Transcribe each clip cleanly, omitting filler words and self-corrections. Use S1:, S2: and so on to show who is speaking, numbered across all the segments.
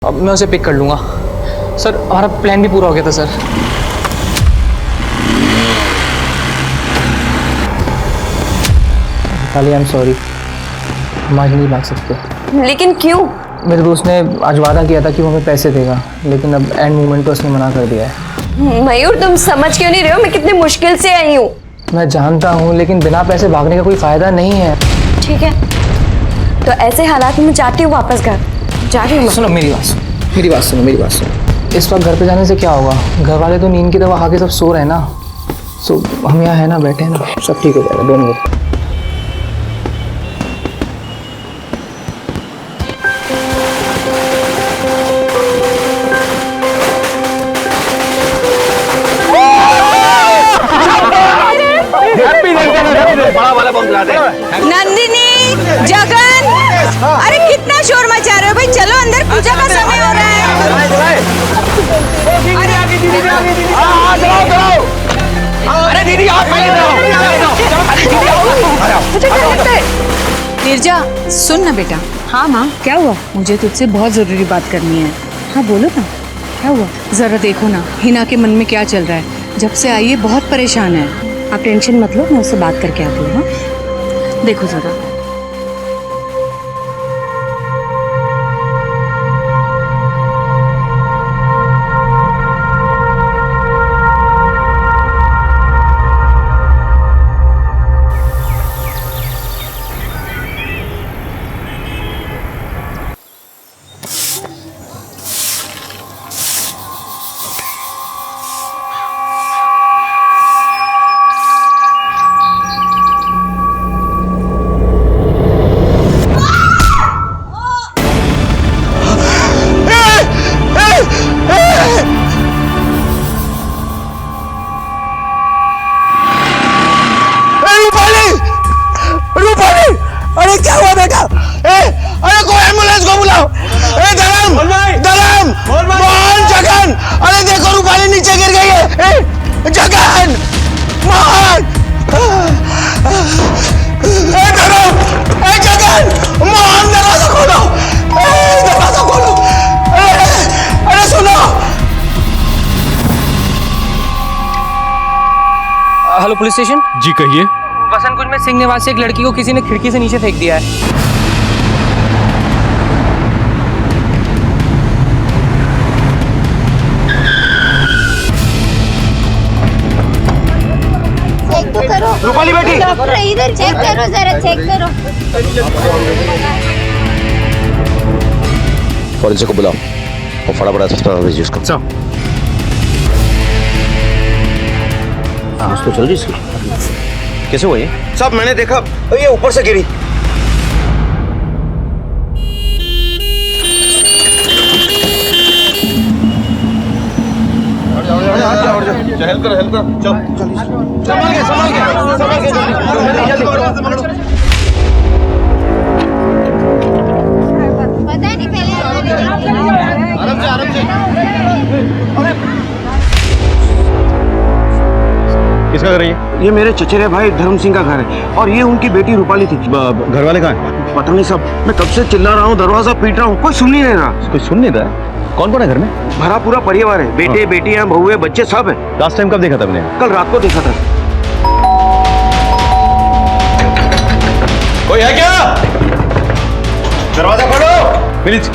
S1: अब मैं उसे पिक कर लूँगा। सर हमारा प्लान भी पूरा हो गया था सर। आई एम सॉरी, हम आज नहीं भाग सकते।
S2: लेकिन क्यों?
S1: मेरे दोस्त ने आज वादा किया था कि वो हमें पैसे देगा, लेकिन अब एंड मोमेंट पे उसने मना कर दिया है।
S2: मयूर, तुम समझ क्यों नहीं रहे हो? मैं कितनी मुश्किल से आई हूँ।
S1: मैं जानता हूँ, लेकिन बिना पैसे भागने का कोई फायदा नहीं है।
S2: ठीक है, तो ऐसे हालात में मैं चाहती हूँ वापस घर जा रही हूँ।
S1: सुनो मेरी बात सुनो, मेरी बात सुनो, मेरी बात सुनो। इस वक्त घर पे जाने से क्या होगा? घर वाले तो नींद की दवा खा के सब सो रहे हैं ना। सो हम यहाँ है ना, बैठे हैं ना, सब ठीक हो जाएगा। Don't worry.
S3: नंदिनी, जगन, अरे कितना शोर मचा रहे हो भाई? चलो अंदर, पूजा का समय हो रहा है।
S4: अरे दीदी आप
S3: नीरजा, सुन ना बेटा। हाँ माँ, क्या हुआ? मुझे तुझसे बहुत जरूरी बात करनी है। हाँ बोलो ना, क्या हुआ? जरा देखो ना हिना के मन में क्या चल रहा है। जब से आई है बहुत परेशान है। आप टेंशन मत लो, मैं उससे बात करके आती हूँ। देखो जरा।
S4: अरे क्या हुआ बेटा? अरे कोई एम्बुलेंस को बुलाओ। धर्म, धर्म, मोहन, जगन, अरे देखो रूपाली नीचे गिर गई है। जगन, मोहन, धर्म, जगन, मोहन, दरवाजा खोलो, दरवाजा खोलो। अरे सुनो।
S1: हेलो पुलिस स्टेशन
S5: जी कहिए।
S1: वसंत कुंज में सिंह निवासी एक लड़की को किसी ने खिड़की से नीचे फेंक दिया है।
S6: चेक तो करो।
S4: रूपाली बेटी,
S6: इधर चेक करो, जरा चेक करो।
S7: फॉरेंसिक को बुलाओ और फटाफट अस्पताल भेजिए उसको। उसको चल रही इसकी। कैसे हुआ ये?
S4: सब मैंने देखा, ये ऊपर से गिरी। हेल्प कर, हेल्प कर। चल संभाल के, संभाल के, संभाल के, जल्दी करो।
S6: पता नहीं पहले
S4: आराम से, आराम से। किसका घर है ये? ये मेरे चचेरे भाई धर्म सिंह का घर है और ये उनकी बेटी रूपाली थी। घर वाले कहाँ हैं? पता नहीं साहब, मैं कब से चिल्ला रहा हूँ, दरवाजा पीट रहा हूँ, कोई सुन नहीं रहा।
S7: कोई सुन नहीं रहा है? कौन कौन है घर में?
S4: भरा पूरा परिवार है, बेटे बेटियां बहुएं बच्चे सब है।
S7: लास्ट टाइम कब देखा था आपने?
S4: कल रात को देखा था। कोई है क्या? दरवाजा खोलो प्लीज।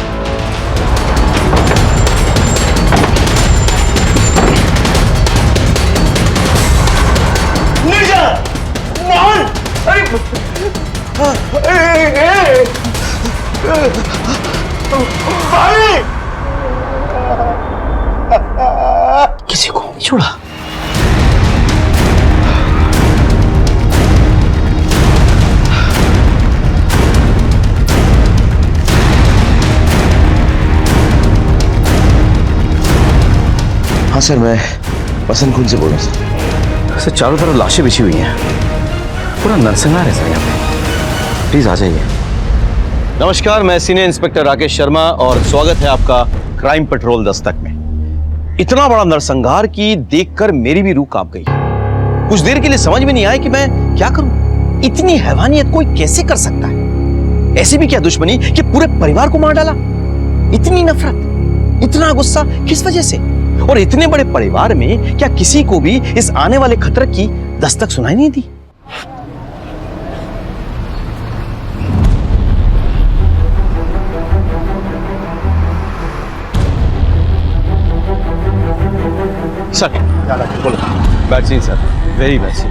S4: मोहन, भाई
S7: किसी को नहीं छोड़ा। हाँ सर, मैं वसंत कुंज से बोल रहा हूँ सर। चारों तरफ लाशें बिछी हुई हैं, पूरा नरसंहार है सर यहाँ पे। प्लीज आ जाइए। नमस्कार, मैं सीनियर इंस्पेक्टर राकेश शर्मा और स्वागत है आपका क्राइम पेट्रोल दस्तक में। इतना बड़ा नरसंहार की देखकर मेरी भी रूह कांप गई। कुछ देर के लिए समझ में नहीं आया कि मैं क्या करूं। इतनी हैवानियत कोई कैसे कर सकता है? ऐसी भी क्या दुश्मनी कि पूरे परिवार को मार डाला? इतनी नफरत। इतना गुस्सा किस वजह से? और इतने बड़े परिवार में क्या किसी को भी इस आने वाले खतरे की दस्तक सुनाई नहीं दी? सर, बोलो। Bad scene sir, very bad scene.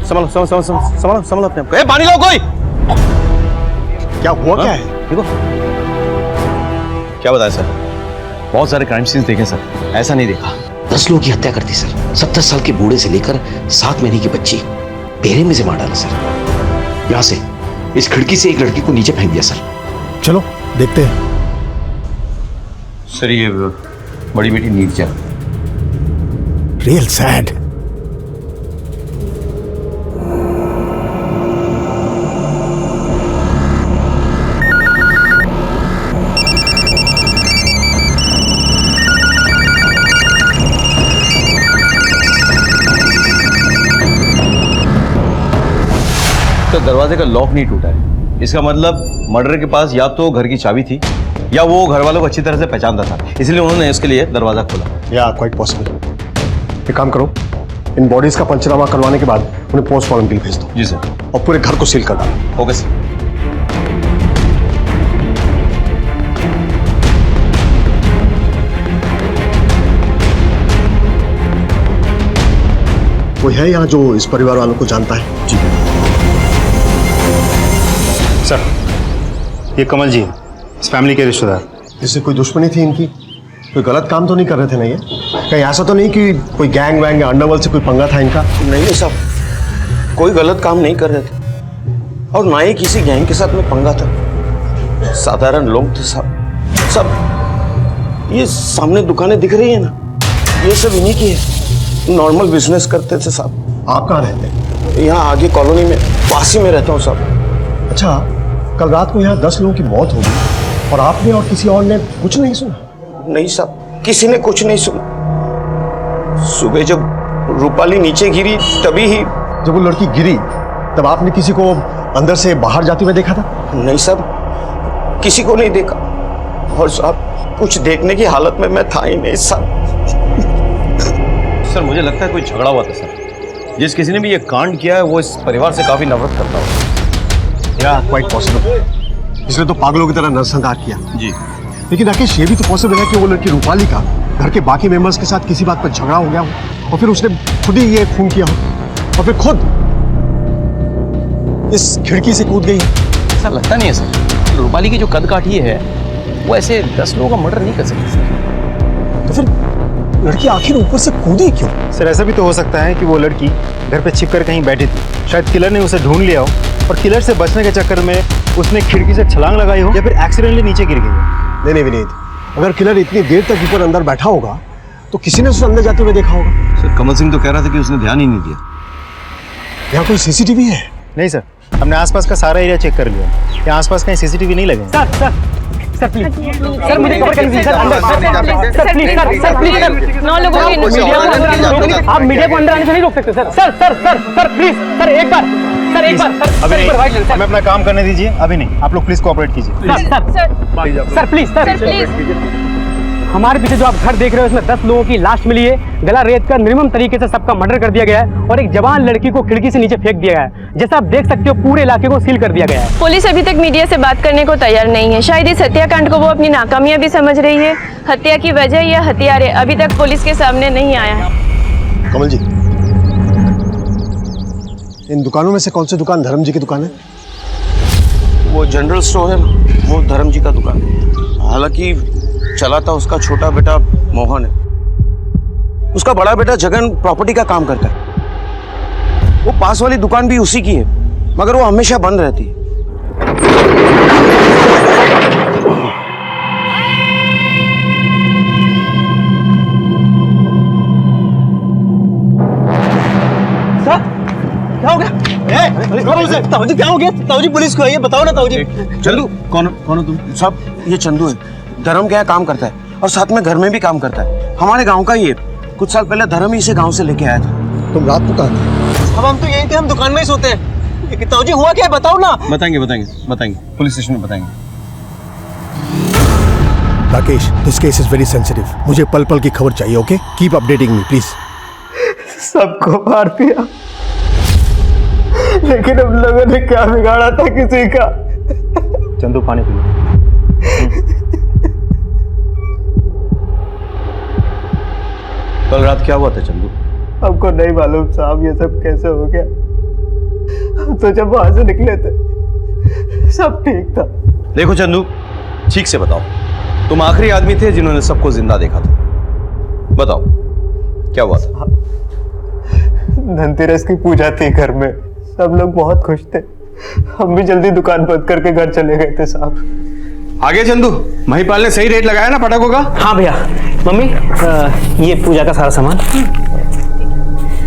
S7: संभालो अपने आप को। पानी लो कोई।
S4: क्या हुआ? क्या है?
S7: देखो क्या बताया सर, बहुत सारे क्राइम सीन्स देखे सर, ऐसा नहीं देखा।
S5: 10 लोगों की हत्या कर दी सर। 70 साल के बूढ़े से लेकर 7 महीने की बच्ची बेरे में से मार डाला सर। यहां से इस खिड़की से एक लड़की को नीचे फेंक दिया सर।
S4: चलो देखते हैं।
S7: सर ये बड़ी बेटी नीरजा।
S4: Real sad.
S7: तो दरवाजे का लॉक नहीं टूटा है, इसका मतलब मर्डर के पास या तो घर की चाबी थी या वो घर वालों को अच्छी तरह से पहचानता था, इसलिए उन्होंने इसके लिए दरवाजा खोला।
S4: या क्वाइट पॉसिबल। एक काम करो, इन बॉडीज का पंचनामा करवाने के बाद उन्हें पोस्टमार्टम के लिए भेज दो।
S7: जी सर।
S4: और पूरे घर को सील कर डालो।
S7: Okay sir.
S4: कोई है यहाँ जो इस परिवार वालों को जानता है?
S7: जी
S8: सर, ये कमल जी इस फैमिली के रिश्तेदार।
S4: इससे कोई दुश्मनी थी इनकी? कोई गलत काम तो नहीं कर रहे थे ना ये? कहीं ऐसा तो नहीं कि कोई गैंग वैंग या अंडरवर्ल्ड से कोई पंगा था इनका?
S7: नहीं साहब, कोई गलत काम नहीं कर रहे थे और ना ही किसी गैंग के साथ में पंगा था। साधारण लोग थे साहब। सब ये सामने दुकानें दिख रही है ना, ये सब इन्हीं की है। नॉर्मल बिजनेस करते थे साहब।
S4: आप कहाँ रहते हैं?
S7: यहाँ आगे कॉलोनी में, पास ही में रहता हूँ साहब।
S4: अच्छा, कल रात को यहाँ 10 लोगों की मौत हो गई और आपने और किसी और ने कुछ नहीं सुना?
S7: नहीं साहब, किसी ने कुछ नहीं सुना। सुबह जब रूपाली नीचे गिरी तभी ही।
S4: जब वो लड़की गिरी तब आपने किसी को अंदर से बाहर जाते हुए देखा था?
S7: नहीं साहब, किसी को नहीं देखा। और साहब कुछ देखने की हालत में मैं था ही नहीं साहब। सर मुझे लगता है कोई झगड़ा हुआ था सर। जिस किसी ने भी ये कांड किया है वो इस परिवार से काफी नफरत करता है।
S4: या क्वाइट पॉसिबल। इसने तो पागलों की तरह नरसंहार किया।
S7: जी।
S4: लेकिन राकेश, ये भी तो पॉसिबल है कि वो लड़की रूपाली का घर के बाकी मेंबर्स के साथ किसी बात पर झगड़ा हो गया हो और फिर उसने खुद ही ये खून किया हो और फिर खुद इस खिड़की से कूद गई।
S7: ऐसा लगता नहीं है सर। रूपाली की जो कद काठी है वो ऐसे 10 लोगों का मर्डर नहीं कर सकती सर।
S4: तो फिर लड़की आखिर ऊपर से कूदी क्यों?
S8: सर ऐसा भी तो हो सकता है कि वो लड़की घर पे छिपकर कहीं बैठी थी। शायद किलर ने उसे ढूंढ लिया हो और किलर से बचने के चक्कर में उसने खिड़की से छलांग लगाई हो या फिर एक्सीडेंटली नीचे गिर गई हो।
S4: नहीं विनीत, अगर किलर इतनी देर तक ऊपर अंदर बैठा होगा तो किसी ने उसे अंदर जाते हुए देखा होगा।
S7: सर कमल सिंह तो कह रहा था कि उसने ध्यान ही नहीं दिया।
S4: यहाँ कोई सीसीटीवी है?
S8: नहीं सर, हमने आसपास का सारा एरिया चेक कर लिया। यहाँ आसपास कहीं सीसीटीवी नहीं लगे।
S9: सर प्लीज सर मुझे कवर कर दीजिए सर अंदर सर प्लीज सर 9 लोगों की मीडिया को आप मीडिया को अंदर आने से नहीं रोक सकते सर प्लीज सर एक बार
S8: अभी नहीं, हमें अपना काम करने दीजिए। अभी नहीं, आप लोग प्लीज कोऑपरेट कीजिए।
S9: सर प्लीज हमारे पीछे जो आप घर देख रहे हो इसमें 10 लोगों की लाश मिली है। गला रेत कर निर्मम तरीके से सबका मर्डर कर दिया गया है और एक जवान लड़की को खिड़की से नीचे फेंक दिया गया है। जैसा आप देख सकते हो पूरे इलाके को सील कर दिया गया है।
S2: पुलिस अभी तक मीडिया से बात करने को तैयार नहीं है। शायद इस हत्याकांड को वो अपनी नाकामियां भी समझ रही है। हत्या की वजह या हथियारे अभी तक पुलिस के सामने नहीं आया है।
S4: कमल जी, इन दुकानों में से कौन सी दुकान धर्म जी की दुकान है?
S7: वो जनरल स्टोर है ना, वो धर्म जी का दुकान है। हालांकि चलाता उसका छोटा बेटा मोहन है। उसका बड़ा बेटा जगन प्रॉपर्टी का काम करता है। वो पास वाली दुकान भी उसी की है, मगर वो हमेशा बंद रहती है।
S9: क्या हो गया? ताऊजी क्या हो गया? ताऊजी पुलिस को है, ये बताओ ना ताऊजी।
S7: चंदू कौन हो तुम? सब ये चंदू है, धर्म के यहाँ काम करता है और साथ में घर में भी काम करता है। हमारे गांव का ही है। कुछ साल पहले धर्म ही इसे गांव से लेके आया था।
S4: तुम रात को कहाँ थे?
S9: अब हम तो यही थे, हम दुकान में ही सोते हैं। ताऊजी हुआ क्या है बताओ ना।
S7: बताएंगे पुलिस स्टेशन में बताएंगे।
S10: Rakesh, this case is very sensitive. मुझे पल पल की खबर चाहिए, okay? Keep updating me please.
S8: सबको मार दिया, लेकिन हम लोगों ने क्या बिगाड़ा था किसी का? चंदू पानी पी लो।
S7: कल रात क्या हुआ था चंदू?
S8: हमको नहीं मालूम साहब, ये सब कैसे हो गया। हम तो जब वहां से निकले थे सब ठीक था।
S7: देखो चंदू, ठीक से बताओ, तुम आखिरी आदमी थे जिन्होंने सबको जिंदा देखा था। बताओ क्या हुआ था?
S8: धनतेरस की पूजा थी घर में, सब लोग बहुत खुश थे। हम भी जल्दी दुकान बंद करके घर चले गए थे साहब।
S11: आगे चंदू, महिपाल ने सही रेट लगाया ना पटाखों का?
S9: हाँ भैया। मम्मी ये पूजा का सारा सामान।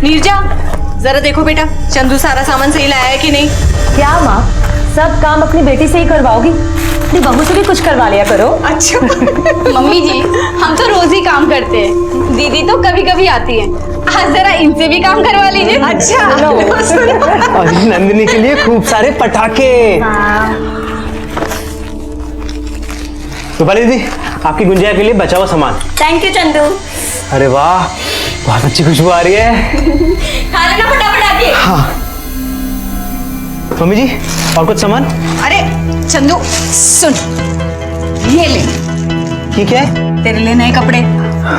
S3: नीरजा, जरा देखो बेटा, चंदू सारा सामान सही लाया है कि नहीं?
S2: क्या माँ, सब काम अपनी बेटी से ही करवाओगी? अपनी बहू से भी कुछ करवा लिया करो।
S3: अच्छा।
S6: मम्मी जी, हम तो रोज ही काम करते हैं, दीदी तो कभी कभी आती है। आज जरा इनसे भी काम करवा लीजिए।
S3: अच्छा।
S9: और नंदिनी के लिए खूब सारे पटाखे। रूपाली दीदी, आपकी गुंजिया के लिए बचा हुआ सामान।
S6: Thank you Chandu.
S9: अरे वाह, बहुत अच्छी खुशबू आ रही है।
S6: खा लेना फटाफट आके।
S9: हाँ मम्मी जी, और कुछ सामान?
S3: अरे चंदू सुन, ये ले।
S9: ये क्या है?
S3: तेरे लिए नए कपड़े।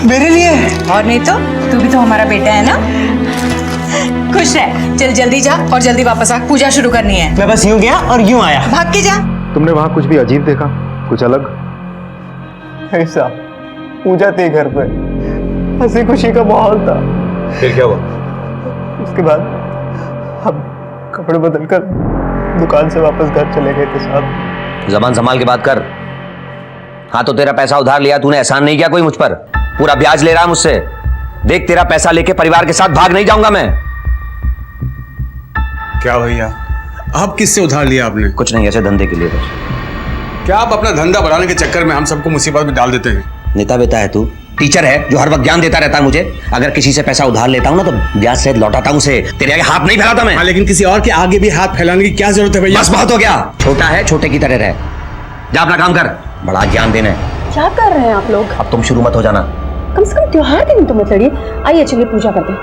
S9: मेरे लिए?
S3: और नहीं तो, तू भी तो हमारा बेटा है ना। खुश रह, चल जल्दी जा और जल्दी वापस आ, पूजा शुरू करनी है।
S9: मैं बस यूं गया और यूं आया।
S3: भाग के जा।
S8: तुमने वहां कुछ भी अजीब देखा? कुछ अलग? ऐसा पूजा थी घर पे, हंसी खुशी का माहौल था।
S7: फिर क्या हुआ?
S8: उसके बाद हम कपड़े बदलकर दुकान से वापस घर चले गए थे साहब।
S5: जबान संभाल के बात कर। हाँ तो तेरा पैसा उधार लिया तूने, एहसान नहीं किया कोई मुझ पर? पूरा ब्याज ले रहा है मुझसे। देख, तेरा पैसा लेके परिवार के साथ भाग नहीं जाऊंगा मैं।
S11: क्या भैया, आप किससे उधार लिया आपने?
S5: कुछ नहीं, ऐसे धंधे के लिए बस।
S11: क्या आप अपना धंधा बढ़ाने के चक्कर में हम सबको मुसीबत में डाल देते हैं?
S5: नेता बेटा है तू, टीचर है जो हर वक्त ज्ञान देता रहता है मुझे। अगर किसी से पैसा उधार लेता हूं ना तो ब्याज सहित लौटाता हूं उसे। तेरे आगे हाथ नहीं फैलाता मैं।
S11: हाँ, लेकिन किसी और के आगे भी हाथ फैलाने की क्या जरूरत है भैया?
S5: बस बहुत हो गया। छोटा है, छोटे की तरह रह। जा अपना काम कर, बड़ा ज्ञान देना है।
S2: क्या कर रहे हैं आप लोग?
S5: अब तुम शुरू मत हो जाना।
S2: कम से कम त्योहार के दिन तो मत लड़िए। आइए चलिए पूजा करते हैं।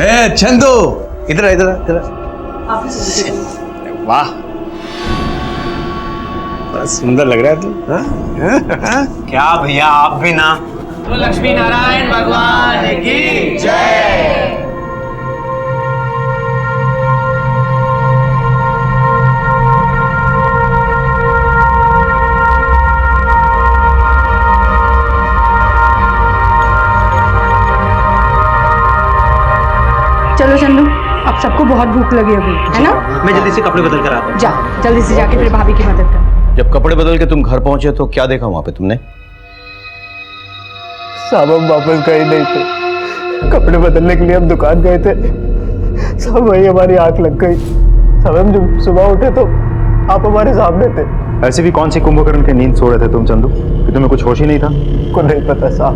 S11: ए चंदू, इधर इधर इधर। वाह, बड़ा सुंदर लग रहा है तू।
S9: क्या भैया, आप भी ना।
S4: तो लक्ष्मी नारायण भगवान की जय।
S3: चलो चंदू, अब सबको बहुत भूख लगी होगी, है ना?
S9: मैं जल्दी से कपड़े बदल कर आता हूँ।
S3: जा, जल्दी से जाके फिर भाभी की मदद कर।
S7: जब कपड़े बदल के तुम घर पहुंचे तो क्या देखा वहां पे तुमने?
S8: साहब हम वापस गए नहीं थे, कपड़े बदलने के लिए हम दुकान गए थे। सब वही हमारी आंख लग गई। सब हम जब सुबह उठे तो आप हमारे सामने थे।
S12: ऐसे भी कौन सी कुंभकर्ण की नींद सो रहे थे तुम चंदू कि तुम्हें कुछ होश ही नहीं था?
S8: को नहीं पता साहब।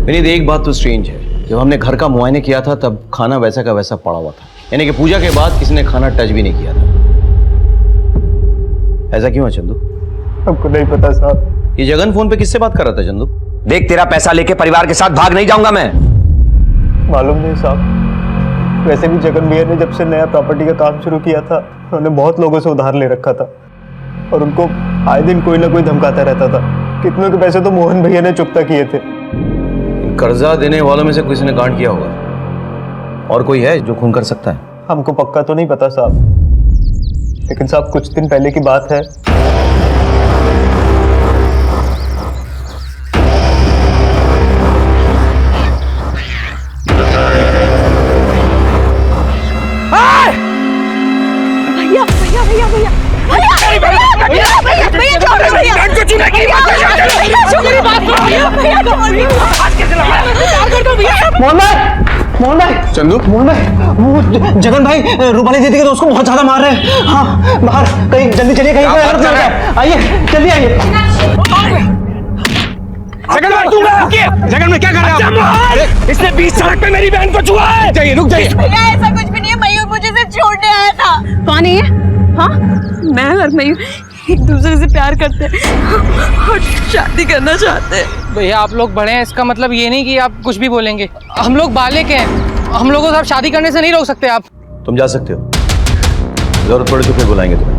S7: विनीत, एक बात तो स्ट्रेंज है, जब हमने घर का मुआयने किया था तब खाना वैसा का वैसा पड़ा हुआ था, यानी कि पूजा के बाद किसी ने खाना टच भी नहीं किया था। ऐसा क्यों है चंदू?
S8: हमको नहीं पता साहब।
S7: ये जगन फोन पे किससे बात कर रहा था चंदू?
S5: देख, तेरा पैसा लेके परिवार के साथ भाग नहीं जाऊंगा मैं।
S8: मालूम नहीं साहब, वैसे भी जगन भैया ने जब से नया प्रॉपर्टी का काम शुरू किया था उन्होंने बहुत लोगों से उधार ले रखा था और उनको आए दिन कोई ना कोई धमकाता रहता था। कितनों के पैसे तो मोहन भैया ने चुकता किए थे।
S7: कर्जा देने वालों में से किसी ने कांड किया होगा। और कोई है जो खून कर सकता है?
S8: हमको पक्का तो नहीं पता साहब, लेकिन साहब कुछ दिन पहले की बात है।
S9: मोहन भाई,
S11: चंदू,
S9: मोहन भाई, वो जगन भाई रूपाली दीदी के दोस्त को बहुत ज्यादा मार रहे हैं। हाँ, बाहर कहीं जल्दी चलिए, कहीं कोई औरत ना जाए। आइए, जल्दी आइए।
S11: जगन भाई, जगन में क्या कर रहे हैं? इसने 20 सड़क पे मेरी बहन को छुआ है। जाइए, रुक जाइए।
S6: भैया ऐसा कुछ भी नहीं है, मयूर मुझे सिर्फ छोड़ने आया था।
S2: कौन है ये? हाँ, मैं और मयूर एक दूसरे से प्यार करते हैं और शादी करना चाहते हैं।
S1: भैया आप लोग बड़े हैं, इसका मतलब ये नहीं कि आप कुछ भी बोलेंगे। हम लोग बालिग हैं, हम लोगों को आप शादी करने से नहीं रोक सकते आप।
S7: तुम जा सकते हो, जरूरत पड़े तो फिर बुलाएंगे तुम्हें।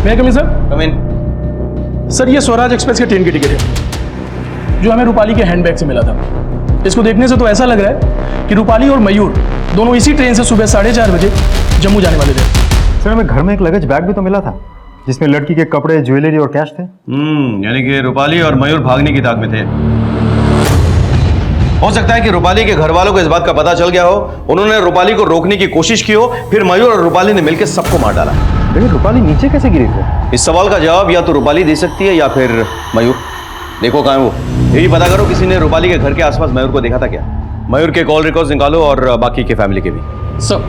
S11: मैं कमिंग सर?
S7: कम इन।
S11: सर ये स्वराज एक्सप्रेस के ट्रेन की टिकट है जो हमें रूपाली के हैंडबैग से मिला था। इसको देखने से तो ऐसा लग रहा है कि रूपाली और मयूर दोनों इसी ट्रेन से सुबह 4:30 बजे जम्मू जाने वाले थे।
S12: सर हमें घर में एक लगेज बैग भी तो मिला था जिसमें लड़की के कपड़े, ज्वेलरी और कैश थे।
S7: यानी कि रूपाली और मयूर भागने की ताक में थे। हो सकता है कि रूपाली के घर वालों को इस बात का पता चल गया हो, उन्होंने रूपाली को रोकने की कोशिश की हो, फिर मयूर और रूपाली ने मिलकर सबको मार डाला।
S12: लेकिन रूपाली नीचे कैसे गिरी थी?
S7: इस सवाल का जवाब या तो रूपाली दे सकती है या फिर मयूर। देखो कहाँ है वो, ये भी पता करो किसी ने रूपाली के घर के आसपास मयूर को देखा था क्या। मयूर के कॉल रिकॉर्ड्स निकालो और बाकी के फैमिली के भी।
S11: सब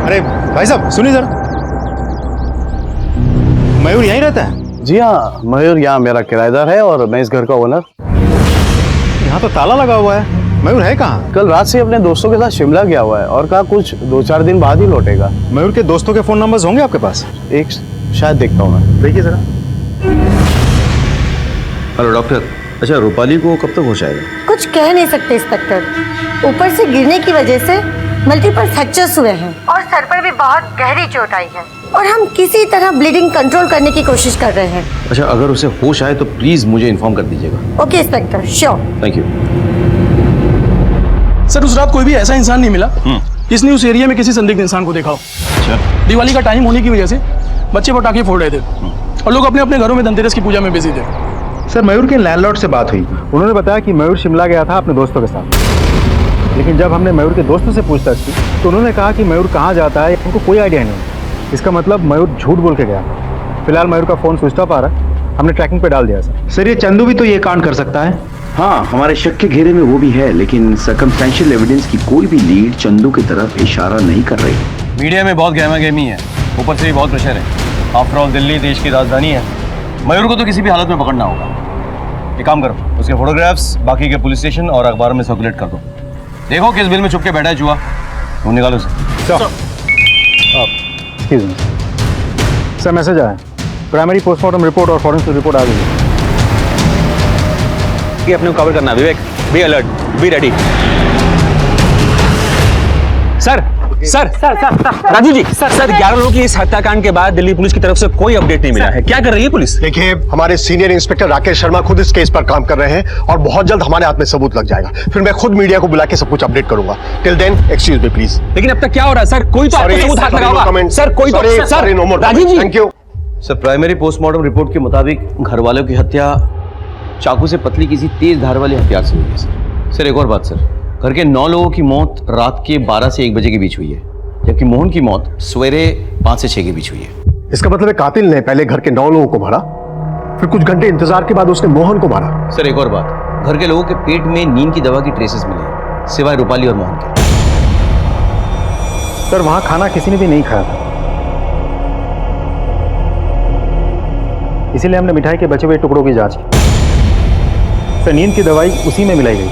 S12: अरे भाई साहब सुनिए सर, मयूर यहीं रहता है?
S8: जी हाँ, मयूर यहाँ मेरा किराएदार है और मैं इस घर का ओनर।
S12: यहाँ तो ताला लगा हुआ है, मयूर है कहाँ?
S8: कल रात से अपने दोस्तों के साथ शिमला गया हुआ है और कहा कुछ 2-4 दिन बाद ही लौटेगा।
S12: मयूर के दोस्तों के फोन नंबर्स होंगे आपके पास?
S8: एक शायद देखता हूँ मैं।
S12: देखिए जरा।
S7: हेलो डॉक्टर, अच्छा रूपाली को कब तक होश आएगा?
S13: कुछ कह नहीं सकते इंस्पेक्टर। ऊपर से गिरने की वजह से मल्टीपल फ्रैक्चर्स हुए हैं और सर पर भी बहुत गहरी चोट आई है और हम किसी तरह ब्लीडिंग कंट्रोल करने की कोशिश कर रहे हैं।
S7: अच्छा अगर उसे होश आए तो प्लीज मुझे इन्फॉर्म कर दीजिएगा।
S13: Okay inspector, sure.
S7: Thank you.
S11: Sir उस रात कोई भी ऐसा इंसान नहीं मिला जिसने उस एरिया में किसी संदिग्ध इंसान को देखा हो।
S7: अच्छा,
S11: दिवाली का टाइम होने की वजह से बच्चे पटाखे फोड़ रहे थे और लोग अपने अपने घरों में धनतेरस की पूजा में बिजी थे।
S12: सर मयूर के लैंडलॉर्ड से बात हुई, उन्होंने बताया कि मयूर शिमला गया था अपने दोस्तों के साथ। लेकिन जब हमने मयूर के दोस्तों से पूछताछ की तो उन्होंने कहा कि मयूर कहाँ जाता है उनको कोई आइडिया नहीं। इसका मतलब मयूर झूठ बोल के गया। फिलहाल मयूर का फोन स्विच ऑफ आ रहा है, हमने ट्रैकिंग पे डाल दिया सर।
S8: ये चंदू भी तो ये कांड कर सकता है।
S5: हाँ, हमारे शक के घेरे में वो भी है, लेकिन सर्कमस्टेंशियल एविडेंस की कोई भी लीड चंदू की तरफ इशारा नहीं कर रही।
S7: मीडिया में बहुत गहमा गहमी है, ऊपर से भी बहुत प्रेशर है। आफ्टर ऑल दिल्ली देश की राजधानी है, मयूर को तो किसी भी हालत में पकड़ना होगा। एक काम करो, उसके फोटोग्राफ्स बाकी के पुलिस स्टेशन और अखबारों में सर्कुलेट कर दो। देखो किस बिल में छुप के बैठा है चूहा, वो निकालो
S12: सर। मैसेज आया, प्राइमरी पोस्टमार्टम रिपोर्ट और फॉरेंसिक रिपोर्ट आ गई है।
S7: ये अपने को कवर करना। Vivek, be alert, be ready.
S9: Sir sir sir sir Raju ji, sir 11 लोगों की इस हत्याकांड के बाद दिल्ली पुलिस की तरफ से कोई अपडेट नहीं मिला है। क्या कर रही है पुलिस?
S10: देखिए, हमारे सीनियर इंस्पेक्टर राकेश शर्मा खुद इस केस पर काम कर रहे हैं और बहुत जल्द हमारे हाथ में सबूत लग जाएगा। फिर मैं खुद मीडिया को बुला के सब कुछ अपडेट करूंगा। Till then excuse me please.
S9: लेकिन अब तक क्या हो रहा है सर? कोई तो आपको सबूत हाथ लगा होगा। सर कोई तो Raju ji.
S10: Thank you
S7: sir. Primary postmortem report के मुताबिक घर वालों की हत्या चाकू से पतली किसी तेज धार वाले हथियार से हुई है सर। एक और बात सर, घर के 9 लोगों की मौत रात के 12 से 1 बजे के बीच हुई है, जबकि मोहन की मौत सवेरे 5 से 6 के बीच हुई है।
S10: इसका मतलब है कातिल ने पहले घर के 9 लोगों को मारा, फिर कुछ घंटे इंतजार के बाद उसने मोहन को मारा।
S7: सर एक और बात, घर के लोगों के पेट में नींद की दवा की ट्रेसेस मिले हैं, सिवाय रूपाली और मोहन के।
S12: सर वहां खाना किसी ने भी नहीं खाया था, इसीलिए हमने मिठाई के बचे हुए टुकड़ों की जांच की। सर नींद की दवाई उसी में मिलाई गई।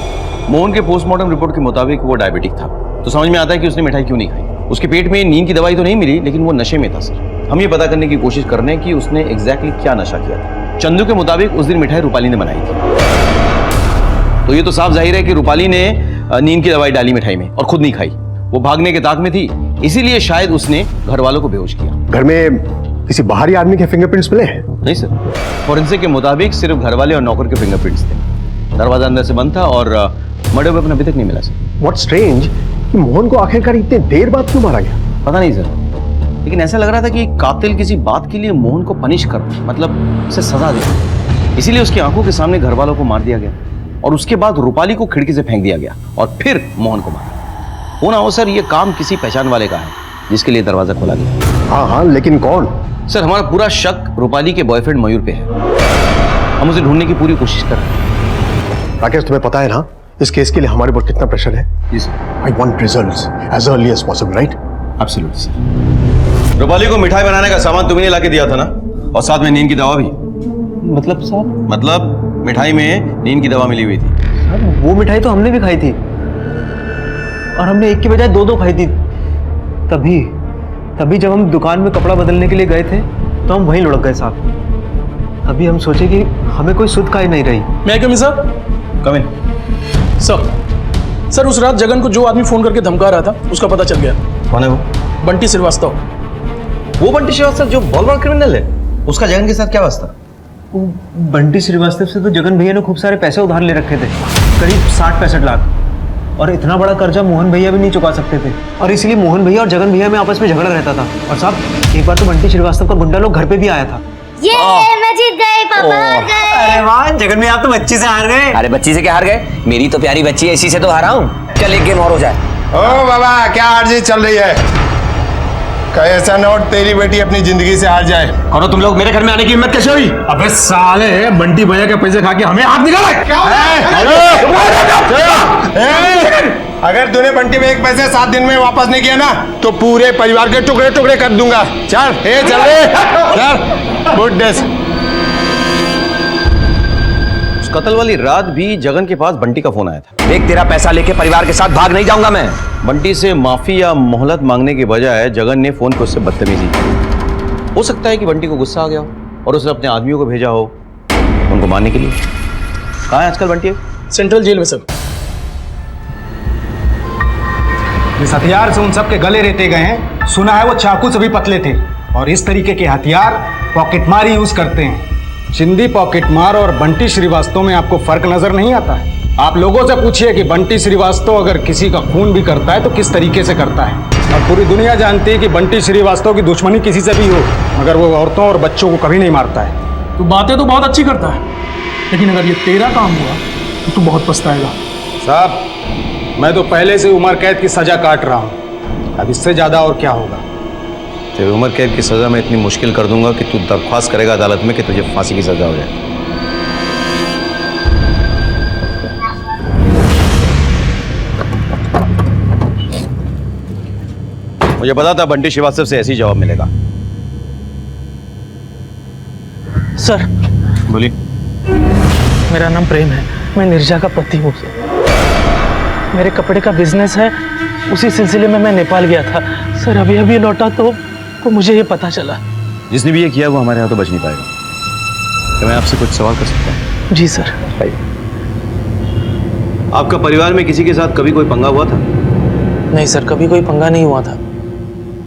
S7: मोहन के पोस्टमार्टम रिपोर्ट के मुताबिक वो डायबिटिक था, तो समझ में आता है कि उसने मिठाई क्यों नहीं खाई। उसके पेट में नींद की दवाई तो नहीं मिली, लेकिन वो नशे में था सर। हम ये पता करने की कोशिश कर रहे हैं कि उसने एग्जैक्टली क्या नशा किया था। चंदू के मुताबिक उस दिन मिठाई रूपाली ने बनाई थी, तो ये तो साफ जाहिर है कि रूपाली ने नींद की दवाई डाली मिठाई में और खुद नहीं खाई। वो भागने के ताक में थी, इसीलिए शायद उसने घर वालों को बेहोश किया।
S10: घर में किसी बाहरी आदमी के फिंगरप्रिंट्स मिले हैं?
S7: नहीं सर, फॉरेंसिक के मुताबिक सिर्फ घर वाले और नौकर के फिंगरप्रिंट्स थे। दरवाजा अंदर से बंद था और मर्डर वेपन अभी तक नहीं मिला सर।
S10: व्हाट स्ट्रेंज कि मोहन को आखिरकार इतने देर बाद क्यों मारा गया?
S7: पता नहीं सर, लेकिन ऐसा लग रहा था कि कातिल किसी बात के लिए मोहन को पनिश कर, मतलब उसे सजा दे, इसीलिए उसकी आंखों के सामने घर वालों को मार दिया गया और उसके बाद रूपाली को खिड़की से फेंक दिया गया और फिर मोहन को मारा। हो ना हो सर, ये काम किसी पहचान वाले का है जिसके लिए दरवाजा खोला गया।
S10: हाँ हाँ, लेकिन कौन?
S7: सर हमारा पूरा शक रूपाली के बॉयफ्रेंड मयूर पे है, हम उसे ढूंढने की पूरी कोशिश कर रहे हैं।
S10: राकेश, तुम्हें पता है ना इस केस के लिए हमारे ऊपर कितना प्रेशर है?
S7: जी sir.
S10: I want results as early as possible, right?
S7: Absolutely sir. Rupali को मिठाई बनाने का सामान तुम्ही ने लाके दिया था ना, और साथ में नींद की दवा भी।
S8: मतलब साहब?
S7: मतलब मिठाई में नींद की दवा मिली हुई थी।
S8: सर वो मिठाई तो हमने भी खाई थी, और हमने एक की बजाय दो खाई थी। तभी जब हम दुकान में कपड़ा बदलने के लिए गए थे तो हम वहीं लुढ़क गए साहब। अभी हम सोचे कि हमें कोई सुध काई नहीं रही।
S11: मैं कमी सर?
S7: कम इन।
S11: सर उस रात जगन को जो आदमी फोन करके धमका रहा था उसका पता चल गया।
S7: कौन है वो?
S11: बंटी श्रीवास्तव।
S7: वो बंटी श्रीवास्तव जो बॉलबाल क्रिमिनल है, उसका जगन के साथ क्या वास्ता?
S8: बंटी श्रीवास्तव से तो जगन भैया ने खूब सारे पैसे उधार ले रखे थे, करीब 60-65 लाख, और इतना बड़ा कर्जा मोहन भैया भी नहीं चुका सकते थे, और इसलिए मोहन भैया और जगन भैया में आपस में झगड़ा रहता था। और साहब एक बार तो बंटी श्रीवास्तव का गुंडा लोग घर पे भी आया था।
S13: ये मैं जीत गई, पापा हार गए।
S8: अरे वाह जगन भैया, आप तो बच्ची से हार गए।
S14: अरे बच्ची से क्या हार गए, मेरी तो प्यारी बच्ची है, इसी से तो हारा हूँ। चल एक गेम और हो जाए।
S10: ओ बाबा क्या हार जीत चल रही है? कहीं ऐसा न हो तेरी बेटी अपनी जिंदगी से हार जाए।
S7: और तुम लोग मेरे घर में आने की हिम्मत कैसे हुई?
S11: अबे साले, बंटी भैया के पैसे खा के हमें हाथ निकाला।
S10: अगर तूने बंटी में एक पैसे 7 दिन में वापस नहीं किया ना तो पूरे परिवार के टुकड़े टुकड़े कर दूंगा। चल चल गुड डेज।
S7: कत्ल वाली रात भी जगन के पास बंटी का फोन आया था।
S14: देख तेरा पैसा लेके परिवार के साथ भाग नहीं जाऊंगा मैं।
S7: बंटी से माफी या मोहलत मांगने के बजाय जगन ने फोन पे उससे बदतमीजी की। हो सकता है कि बंटी को गुस्सा आ गया हो और उसने अपने आदमियों को भेजा हो उनको मारने के लिए। कहाँ है आजकल बंटी?
S11: सेंट्रल जेल में सर।
S12: इस हथियार से उन सब के गले रेते गए हैं। सुना है वो चाकू से भी पतले थे, और इस तरीके के हथियार पॉकेटमार ही यूज करते हैं। चिंदी पॉकेटमार और बंटी श्रीवास्तव में आपको फर्क नजर नहीं आता है? आप लोगों से पूछिए कि बंटी श्रीवास्तव अगर किसी का खून भी करता है तो किस तरीके से करता है। और पूरी दुनिया जानती है कि बंटी श्रीवास्तव की दुश्मनी किसी से भी हो, मगर वो औरतों और बच्चों को कभी नहीं मारता है।
S11: तू बातें तो बहुत अच्छी करता है, लेकिन अगर ये तेरा काम हुआ तो तू बहुत पछताएगा।
S12: साहब मैं तो पहले से उम्र कैद की सजा काट रहा हूँ, अब इससे ज्यादा और क्या होगा।
S7: तेरे उम्र कैद की सजा मैं इतनी मुश्किल कर दूंगा कि तू दरख्वास्त करेगा अदालत में कि तुझे फांसी की सजा हो जाए। मुझे पता था बंटी श्रीवास्तव से ऐसी जवाब मिलेगा।
S11: सर
S7: बोलिए।
S11: मेरा नाम प्रेम है, मैं निर्जा का पति हूँ। मेरे कपड़े का बिजनेस है, उसी सिलसिले में मैं नेपाल गया था सर। अभी लौटा तो मुझे ये पता चला।
S7: जिसने भी ये किया वो हमारे यहाँ तो बच नहीं पाएगा। तो मैं आपसे कुछ सवाल कर सकता हूँ?
S11: जी सर।
S7: आपका परिवार में किसी के साथ कभी कोई पंगा हुआ था?
S11: नहीं सर, कभी कोई पंगा नहीं हुआ था,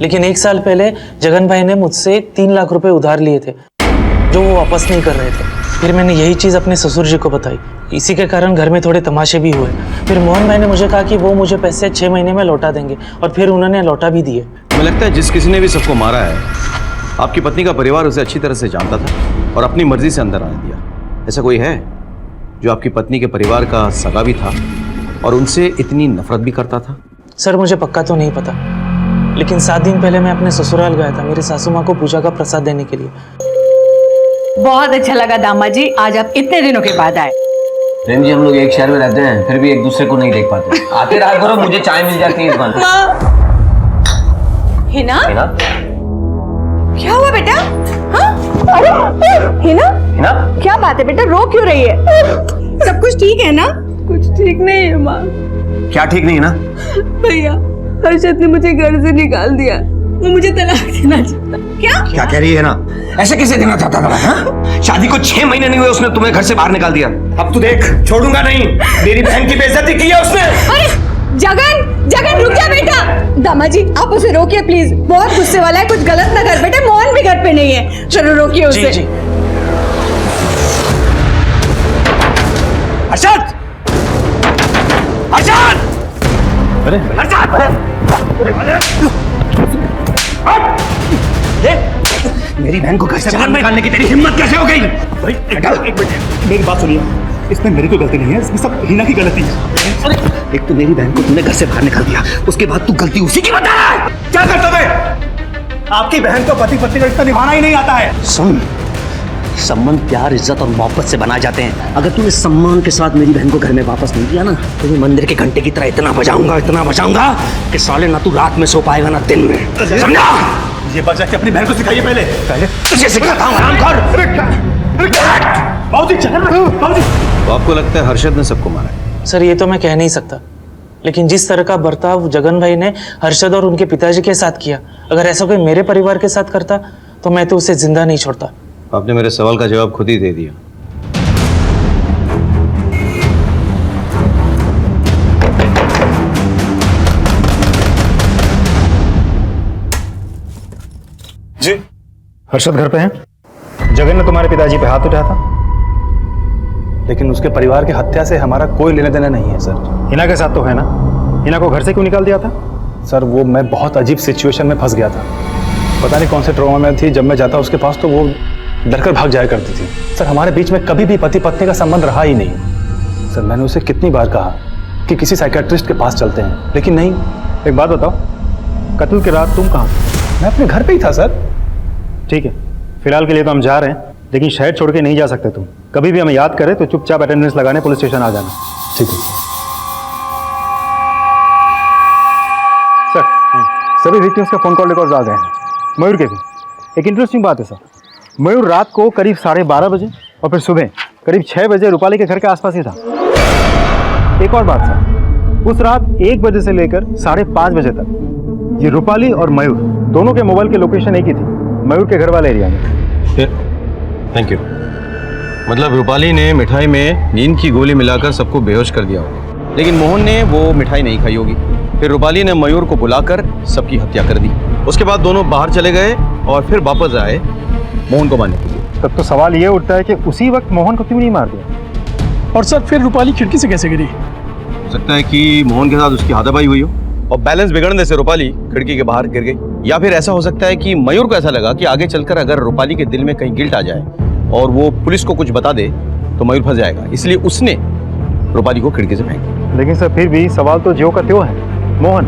S11: लेकिन 1 साल पहले जगन भाई ने मुझसे 3 लाख रुपए उधार लिए थे जो वो वापस नहीं कर रहे थे। फिर मैंने यही चीज़ अपने ससुर जी को बताई, इसी के कारण घर में थोड़े तमाशे भी हुए। फिर मोहन भाई ने मुझे कहा कि वो मुझे पैसे 6 महीने में लौटा देंगे, और फिर उन्होंने लौटा भी दिए।
S7: मुझे लगता है जिस किसी ने भी सबको मारा है, आपकी पत्नी का परिवार उसे अच्छी तरह से जानता था और अपनी मर्जी से अंदर आने दिया। ऐसा कोई है जो आपकी पत्नी के परिवार का सगा भी था और उनसे इतनी नफरत भी करता था?
S11: सर मुझे पक्का तो नहीं पता, लेकिन 7 दिन पहले मैं अपने ससुराल गया था मेरी सासू माँ को पूजा का प्रसाद देने के लिए।
S3: बहुत अच्छा लगा दामाद जी, आज आप इतने दिनों के बाद आए।
S14: प्रेम जी हम लोग एक शहर में रहते हैं, फिर भी एक दूसरे को नहीं देख पाते। आते रहा करो, मुझे चाय मिल जाती है इस बार।
S6: हिना?
S14: हिना?
S6: क्या हुआ बेटा? हाँ? हिना?
S14: हिना?
S6: क्या बात है बेटा, रो क्यों रही है? सब कुछ ठीक है ना?
S2: कुछ ठीक नहीं है माँ।
S14: क्या ठीक नहीं है ना?
S2: भैया हर्षद ने मुझे घर से निकाल दिया, वो मुझे तलाक देना चाहता।
S14: क्या कह रही है ना? ऐसे कैसे देना चाहता था? हाँ? शादी को 6 महीने नहीं हुए उसने तुम्हें घर से बाहर निकाल दिया। अब तू देख, छोड़ूंगा नहीं। मेरी बहन की बेइज्जती की है उसने।
S6: अरे जगन रुक जा बेटा। दामाद जी आप उसे रोकिए प्लीज, बहुत गुस्से वाला है, कुछ गलत ना कर बेटा। मोहन भी घर पे नहीं है, चलो रोकिए उसे।
S11: जी।
S14: अर्षद! अरे मेरी बहन को घर से बाहर निकालने की तेरी हिम्मत कैसे हो गई?
S12: एक मिनट मेरी बात सुनिए, इसमें मेरी कोई गलती नहीं है, इसमें सब हिना की गलती है।
S14: एक तो मेरी बहन को तुमने घर से बाहर निकाल दिया, उसके बाद तू गलती उसी की बता रहा है।
S12: क्या करते थे? आपकी बहन को पति पत्नी का रिश्ता निभाना ही नहीं आता है।
S14: सुन, संबंध प्यार, इज्जत और मोहब्बत से बनाए जाते हैं। अगर तूने सम्मान के साथ मेरी बहन को घर में वापस नहीं किया ना, तो मैं मंदिर के घंटे की तरह इतना बजाऊंगा कि साले ना तू रात में सो पाएगा ना दिन में। समझा?
S12: ये बजा के अपनी बहन को सिखाइए पहले
S14: तुझे सिखाता हूँ हरामखोर।
S7: तो आपको लगता है हर्षद ने सबको मारा है?
S1: सर ये तो मैं कह नहीं सकता, लेकिन जिस तरह का बर्ताव जगन भाई ने हर्षद और उनके पिताजी के साथ किया, अगर ऐसा कोई मेरे परिवार के साथ करता तो मैं तो उसे जिंदा नहीं छोड़ता।
S7: आपने मेरे सवाल का जवाब खुद ही दे दिया।
S12: जी हर्षद घर पे हैं? जगन ने तुम्हारे पिताजी पे हाथ उठाया था,
S11: लेकिन उसके परिवार की हत्या से हमारा कोई लेना देना नहीं है सर।
S12: हिना के साथ तो है ना? हिना को घर से क्यों निकाल दिया था?
S11: सर वो मैं बहुत अजीब सिचुएशन में फंस गया था, पता नहीं कौन से ट्रॉमा में थी। जब मैं जाता उसके पास तो वो डरकर भाग जाया करती थी। सर हमारे बीच में कभी भी पति पत्नी का संबंध रहा ही नहीं। सर मैंने उसे कितनी बार कहा कि किसी साइकियाट्रिस्ट के पास चलते हैं, लेकिन नहीं।
S12: एक बात बताओ, कत्ल की रात तुम कहाँ थे?
S11: मैं अपने घर पे ही था सर।
S12: ठीक है, फिलहाल के लिए तो हम जा रहे हैं, लेकिन शहर छोड़ के नहीं जा सकते तुम। कभी भी हमें याद करे तो चुपचाप अटेंडेंस लगाने पुलिस स्टेशन आ जाना।
S11: ठीक है
S12: सर। सभी विक्टिम्स का फोन कॉल रिकॉर्ड आ गए हैं, मयूर के भी। एक इंटरेस्टिंग बात है सर, मयूर रात को करीब 12:30 बजे और फिर सुबह करीब 6 बजे रूपाली के घर के आसपास ही था। एक और बात सर, उस रात 1 बजे से लेकर 5:30 बजे तक ये रूपाली और मयूर दोनों के मोबाइल की लोकेशन एक ही थी, मयूर के घर वाले एरिया में।
S7: Thank you. मतलब रूपाली ने मिठाई में नींद की गोली मिलाकर सबको बेहोश कर दिया होगा, लेकिन मोहन ने वो मिठाई नहीं खाई होगी। फिर रूपाली ने मयूर को बुलाकर सबकी हत्या कर दी। उसके बाद दोनों बाहर चले गए और फिर वापस आए मोहन को मारने के लिए।
S12: तब तो सवाल ये उठता है कि उसी वक्त मोहन को क्यों नहीं मार दिया?
S11: और सर फिर रूपाली खिड़की से कैसे गिरी?
S7: हो सकता है कि मोहन के साथ उसकी हाथापाई हुई हो और बैलेंस बिगड़ने से रूपाली खिड़की के बाहर गिर गई। या फिर ऐसा हो सकता है कि मयूर को ऐसा लगा कि आगे चलकर अगर रूपाली के दिल में कहीं गिल्ट आ जाए और वो पुलिस को कुछ बता दे तो मयूर फंस जाएगा, इसलिए उसने रूपाली को खिड़की से फेंक दिया।
S12: लेकिन सर फिर भी सवाल तो ज्यों का त्यों है, मोहन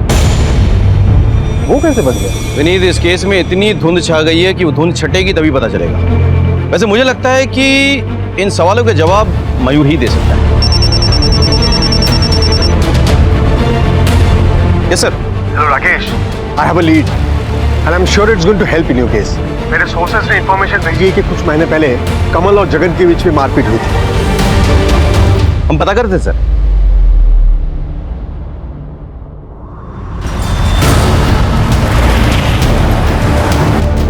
S12: वो कैसे बच गया?
S7: विनीत, इस केस में इतनी धुंध छा गई है कि वो धुंध छटेगी तभी पता चलेगा। वैसे मुझे लगता है कि इन सवालों के जवाब मयूर ही दे सकता है। Yes sir.
S10: Hello Rakesh, I have a lead and I am sure it's going to help in your case. मेरे सोर्सेज ने इंफॉर्मेशन भेजी है कि कुछ महीने पहले कमल और जगन के बीच में मारपीट हुई थी।
S7: हम पता करते सर।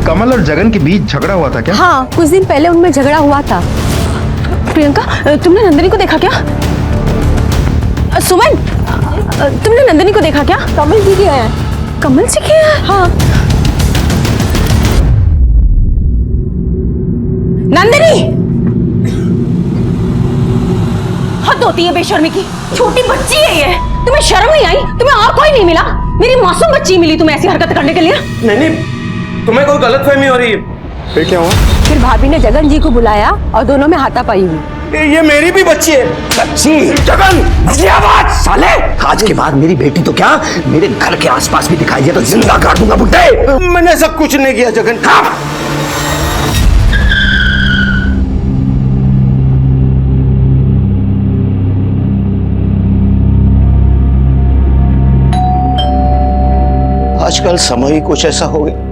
S12: कमल और जगन के बीच झगड़ा हुआ था क्या?
S6: हाँ, कुछ दिन पहले उनमें झगड़ा हुआ था। प्रियंका, तुमने नंदिनी को देखा क्या? सुमन, तुमने नंदिनी को देखा क्या? कमल जी के हैं। कमल जी के हैं? हाँ। नंदिनी, हद होती है बेशर्मी की। छोटी बच्ची है ये, तुम्हें शर्म नहीं आई? तुम्हें और कोई नहीं मिला? मेरी मासूम बच्ची मिली तुम्हें ऐसी हरकत करने के लिए?
S14: नहीं, तुम्हें कोई गलतफहमी हो रही है।
S10: फिर क्या हुआ?
S6: फिर भाभी ने जगन जी को बुलाया और दोनों में हाथापाई हुई।
S14: ये मेरी भी बच्ची है। बच्ची? जगन, ये आवाज साले! आज के बाद मेरी बेटी तो क्या, मेरे घर के आसपास भी दिखाई दिया तो जिंदा काट दूंगा बुड्ढे। मैंने ऐसा कुछ नहीं किया जगन। आजकल समय ही कुछ ऐसा हो गया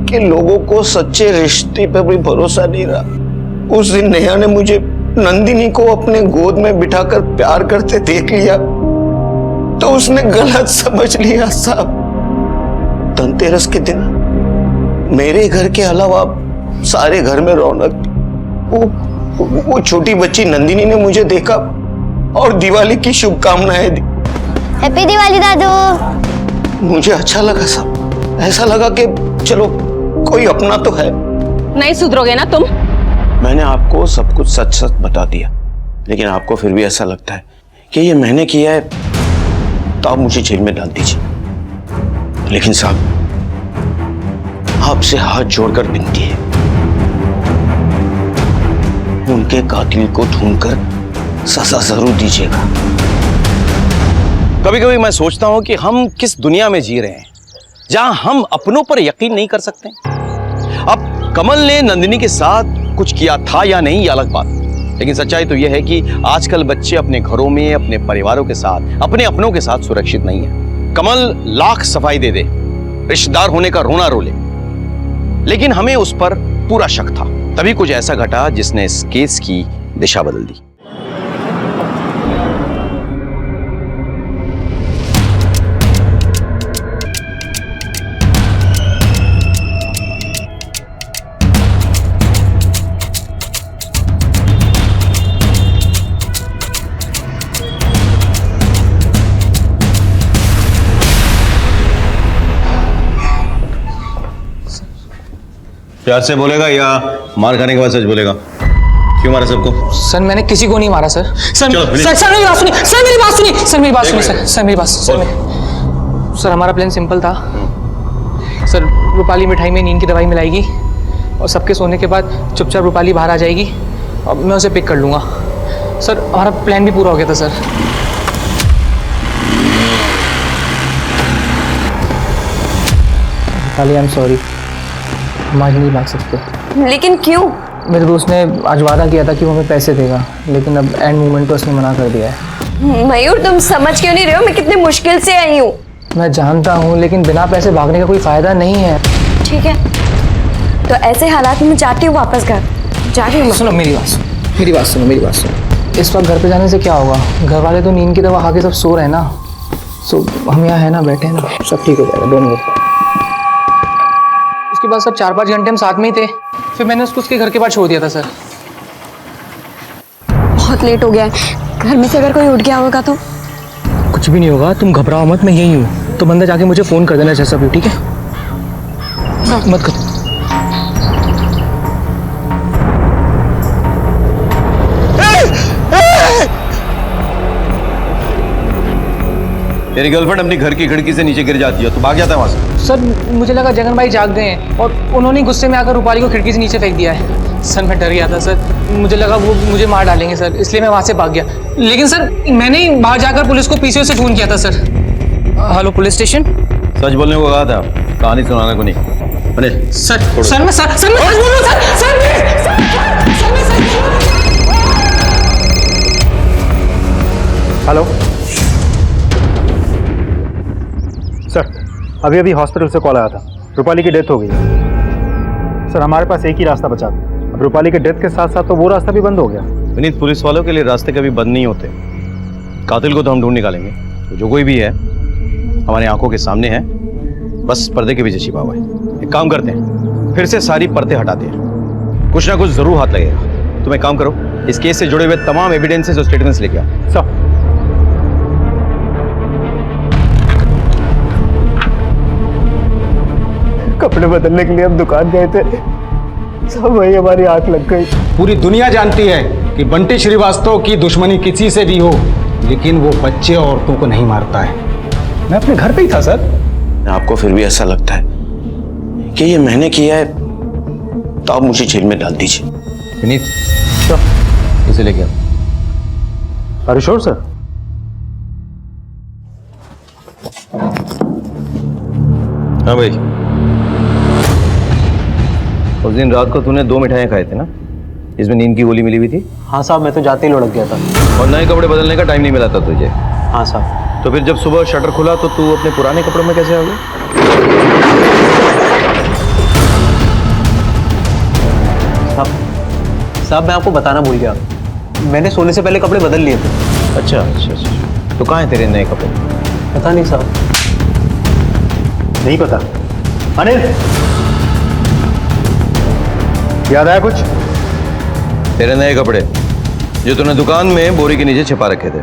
S14: कि लोगों को सच्चे रिश्ते पर भी भरोसा नहीं रहा। उस दिन नेहा ने मुझे नंदिनी को अपने गोद में बिठाकर प्यार करते देख लिया तो उसने गलत समझ लिया साहब। धनतेरस के दिन मेरे घर के अलावा सारे घर में रौनक। वो छोटी बच्ची नंदिनी ने मुझे देखा और दिवाली की शुभकामनाएं दी।
S15: हैप्पी दिवाली दादू।
S14: मुझे अच्छा लगा साहब, ऐसा लगा कि चलो कोई अपना तो है।
S6: नहीं सुधरोगे ना तुम?
S14: मैंने आपको सब कुछ सच सच बता दिया, लेकिन आपको फिर भी ऐसा लगता है कि ये मैंने किया है तो आप मुझे जेल में डाल दीजिए। लेकिन साहब आपसे हाथ जोड़कर विनती है, उनके कातिल को ढूंढकर सजा जरूर दीजिएगा।
S7: कभी कभी मैं सोचता हूं कि हम किस दुनिया में जी रहे हैं जहां हम अपनों पर यकीन नहीं कर सकते। अब कमल ने नंदिनी के साथ कुछ किया था या नहीं, ये अलग बात, लेकिन सच्चाई तो यह है कि आजकल बच्चे अपने घरों में अपने परिवारों के साथ, अपने अपनों के साथ सुरक्षित नहीं है। कमल लाख सफाई दे दे, रिश्तेदार होने का रोना रो ले, लेकिन हमें उस पर पूरा शक था। तभी कुछ ऐसा घटा जिसने इस केस की दिशा बदल दी। प्यार से बोलेगा या मार खाने के बाद सच बोलेगा? क्यों मारा सबको?
S1: सर मैंने किसी को नहीं मारा सर। सर मेरी बात सुनिए, सर मेरी बात सुनिए, सर मेरी बात सुनिए, सर मेरी बात सर हमारा प्लान सिंपल था सर। रूपाली मिठाई में नींद की दवाई मिलाएगी और सबके सोने के बाद चुपचाप रूपाली बाहर आ जाएगी और मैं उसे पिक कर लूँगा। सर हमारा प्लान भी पूरा हो गया था sir. Rupali I am sorry, हम आज नहीं भाग सकते।
S2: लेकिन क्यों?
S1: मेरे दोस्त ने आज वादा किया था कि वो हमें पैसे देगा, लेकिन अब एंड मोमेंट पे उसने मना कर दिया है।
S2: मयूर तुम समझ क्यों नहीं रहे हो? मैं कितनी मुश्किल से आई हूँ।
S1: मैं जानता हूँ, लेकिन बिना पैसे भागने का कोई फायदा नहीं है।
S2: ठीक है, तो ऐसे हालात में मैं चाहती हूँ वापस घर जा रही हूँ।
S1: सुनो मेरी बात सुनो, मेरी बात सुनो, मेरी बात सुनो। इस वक्त घर पे जाने से क्या होगा? घर वाले तो नींद की दवा खा के सब सो रहे हैं ना, सो हम यहाँ है ना, बैठे हैं ना, सब ठीक हो जाएगा, डोंट वरी। उसके बाद सर 4-5 घंटे हम साथ में ही थे, फिर मैंने उसको उसके घर के पास छोड़ दिया था सर।
S2: बहुत लेट हो गया है, घर में से अगर कोई उठ गया होगा तो?
S1: कुछ भी नहीं होगा, तुम घबराओ मत, मैं यही हूँ। तो बंदा जाके मुझे फ़ोन कर देना जैसा भी, ठीक है? मत कर।
S7: तेरी गर्लफ्रेंड अपनी घर की खिड़की से नीचे गिर जाती है तो भाग जाता है वहां से?
S1: सर मुझे लगा जगन भाई जाग गए हैं और उन्होंने गुस्से में आकर रूपाली को खिड़की से नीचे फेंक दिया है। सर मैं डर गया था सर, मुझे लगा वो मुझे मार डालेंगे सर, इसलिए मैं वहाँ से भाग गया। लेकिन सर मैंने ही बाहर जाकर पुलिस को पीसीओ से फ़ोन किया था सर। Hello police station.
S7: सच बोलने को कहा था, कहानी सुनाने को नहीं। अरे
S1: सर मैं सच बोलूं
S12: हेलो सर, अभी अभी हॉस्पिटल से कॉल आया था, रूपाली की डेथ हो गई है। सर हमारे पास एक ही रास्ता बचा था, अब रूपाली के डेथ के साथ साथ तो वो रास्ता भी बंद हो गया।
S7: विनीत, पुलिस वालों के लिए रास्ते कभी बंद नहीं होते। कातिल को तो हम ढूंढ निकालेंगे, तो जो कोई भी है हमारी आंखों के सामने है, बस पर्दे के पीछे छिपा हुआ है। एक काम करते हैं, फिर से सारी पर्दे हटाते हैं, कुछ ना कुछ जरूर हाथ लगेगा। तुम एक काम करो, इस केस से जुड़े हुए तमाम एविडेंसेस और स्टेटमेंट्स लेके आओ।
S12: सर कपड़े बदलने के लिए हम दुकान गए थे, सब वही हमारी आंख लग गई।
S16: पूरी दुनिया जानती है कि बंटी श्रीवास्तव की दुश्मनी किसी से भी हो, लेकिन वो बच्चे और औरतों को नहीं मारता है। मैं अपने घर पे ही था सर।
S14: आपको फिर भी ऐसा लगता है कि ये मैंने किया है, तो आप मुझे जेल में डाल दीजिए।
S7: विनीत इसे लेके आओ।
S12: Are you sure sir?
S7: हाँ भाई, उस दिन रात को तूने 2 मिठाइयाँ खाए थे ना, इसमें नींद की गोली मिली हुई थी?
S8: हाँ साहब, मैं तो जाते ही लुढ़क गया था।
S7: और नए कपड़े बदलने का टाइम नहीं मिला था तुझे?
S8: हाँ साहब।
S7: तो फिर जब सुबह शटर खुला तो तू अपने पुराने कपड़ों में कैसे आ गया?
S8: साहब मैं आपको बताना भूल गया, मैंने सोने से पहले कपड़े बदल लिए थे।
S7: अच्छा अच्छा अच्छा, तो कहाँ हैं तेरे नए कपड़े?
S8: पता नहीं साहब।
S12: नहीं पता। अनिल याद आया कुछ?
S7: तेरे नए कपड़े जो तूने दुकान में बोरी के नीचे छिपा रखे थे।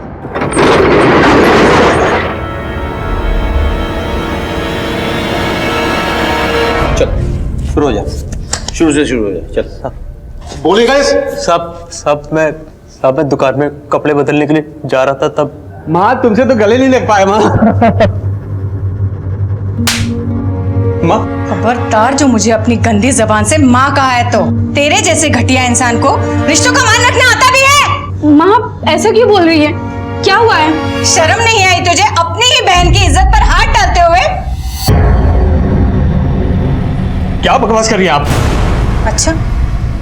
S7: चल शुरू हो जा, शुरू से शुरू हो जा, चल।
S8: बोलेगा इस साहब मैं दुकान में कपड़े बदलने के लिए जा रहा था, तब
S16: माँ तुमसे तो गले नहीं लग पाए माँ।
S8: माँ
S3: खबरदार जो मुझे अपनी गंदी जबान से माँ कहा है तो तेरे जैसे घटिया इंसान को रिश्तों का मान रखना आता भी है?
S2: माँ ऐसा क्यों बोल रही है? क्या हुआ है?
S3: शर्म नहीं आई तुझे अपनी ही बहन की इज्जत पर हाथ डालते हुए?
S4: क्या बकवास कर रही हैं आप?
S6: अच्छा,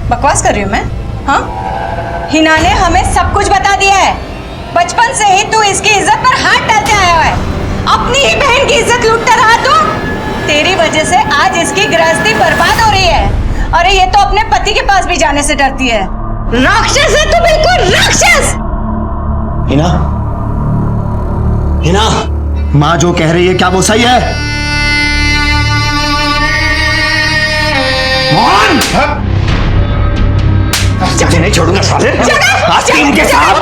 S6: बकवास कर रही हूँ मैं? हाँ, हिना ने हमें सब कुछ बता दिया है। बचपन से ही तू इसकी इज्जत पर हाथ डालते आया है। अपनी ही बहन की इज्जत लूटता रहा तू। तेरी वजह से आज इसकी गृहस्थी बर्बाद हो रही है। अरे ये तो अपने पति के पास भी जाने से डरती है। राक्षस है तू, बिल्कुल राक्षस।
S4: हिना, हिना, माँ जो कह रही है क्या वो सही है? मोहन, तुझे नहीं छोड़ूंगा साले। आज इनके साथ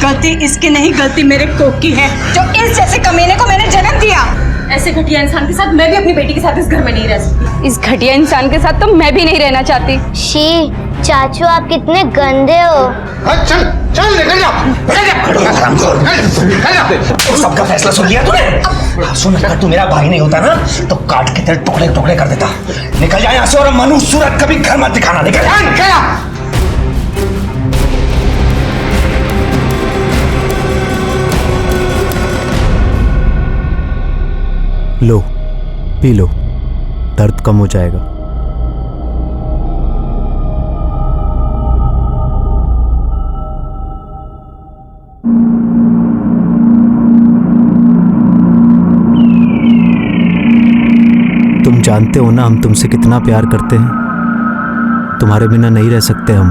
S6: गलती इसकी नहीं, गलती मेरे कोक की है जो इस जैसे कमीने को मैंने जन्म दिया।
S2: ऐसे घटिया इंसान के साथ मैं भी अपनी बेटी के साथ इस घर में नहीं रह सकती। इस घटिया इंसान के साथ तो मैं भी नहीं रहना चाहती।
S15: शी, चाचू आप कितने गंदे हो।
S4: चल चल निकल जा। सबका फैसला सुन लिया तूने? सुन, अगर तू मेरा भाई नहीं होता ना तो काट के तेरे टुकड़े टुकड़े कर देता। निकल जा यहाँ से और मनुष्य सूरत कभी घर मत दिखाना। निकल जा, निकल जा।
S12: लो, पी लो, दर्द कम हो जाएगा। तुम जानते हो ना हम तुमसे कितना प्यार करते हैं। तुम्हारे बिना नहीं रह सकते हम।